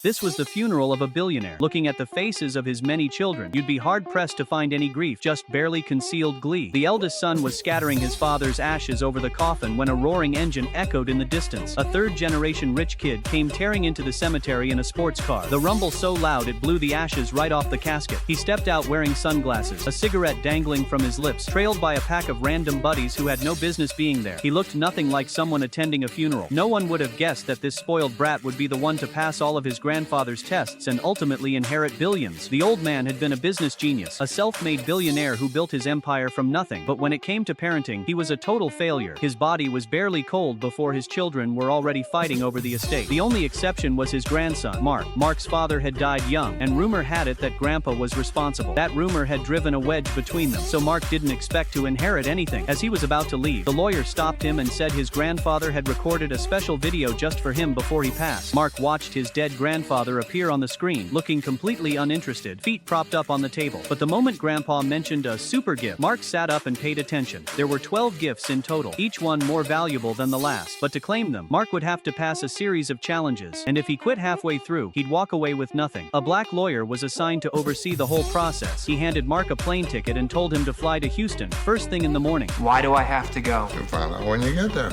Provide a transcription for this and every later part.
This was the funeral of a billionaire. Looking at the faces of his many children, you'd be hard-pressed to find any grief, just barely concealed glee. The eldest son was scattering his father's ashes over the coffin when a roaring engine echoed in the distance. A third-generation rich kid came tearing into the cemetery in a sports car. The rumble so loud it blew the ashes right off the casket. He stepped out wearing sunglasses, a cigarette dangling from his lips, trailed by a pack of random buddies who had no business being there. He looked nothing like someone attending a funeral. No one would have guessed that this spoiled brat would be the one to pass all of his grandfather's tests and ultimately inherit billions. The old man had been a business genius, a self-made billionaire who built his empire from nothing. But when it came to parenting, he was a total failure. His body was barely cold before his children were already fighting over the estate. The only exception was his grandson, Mark. Mark's father had died young, and rumor had it that Grandpa was responsible. That rumor had driven a wedge between them, so Mark didn't expect to inherit anything. As he was about to leave, the lawyer stopped him and said his grandfather had recorded a special video just for him before he passed. Mark watched his dead grandfather appear on the screen, looking completely uninterested, feet propped up on the table. But the moment Grandpa mentioned a super gift, Mark sat up and paid attention. There were 12 gifts in total, each one more valuable than the last. But to claim them, Mark would have to pass a series of challenges, and if he quit halfway through, he'd walk away with nothing. A black lawyer was assigned to oversee the whole process. He handed Mark a plane ticket and told him to fly to Houston, first thing in the morning. Why do I have to go? You'll find out when you get there.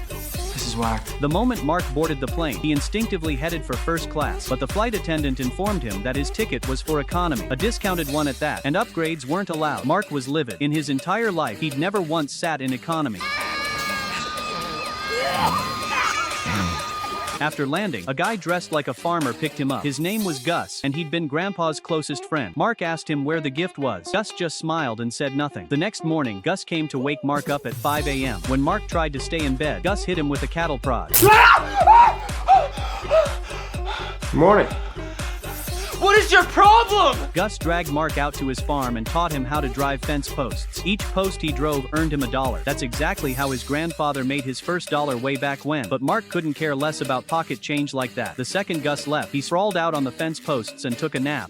This is whack. The moment Mark boarded the plane, he instinctively headed for first class, but the flight attendant informed him that his ticket was for economy, a discounted one at that, and upgrades weren't allowed. Mark was livid. In his entire life, he'd never once sat in economy. After landing, a guy dressed like a farmer picked him up. His name was Gus, and he'd been Grandpa's closest friend. Mark asked him where the gift was. Gus just smiled and said nothing. The next morning, Gus came to wake Mark up at 5 a.m. When Mark tried to stay in bed, Gus hit him with a cattle prod. Morning. What is your problem? Gus dragged Mark out to his farm and taught him how to drive fence posts. Each post he drove earned him $1. That's exactly how his grandfather made his first dollar way back when. But Mark couldn't care less about pocket change like that. The second Gus left, he sprawled out on the fence posts and took a nap.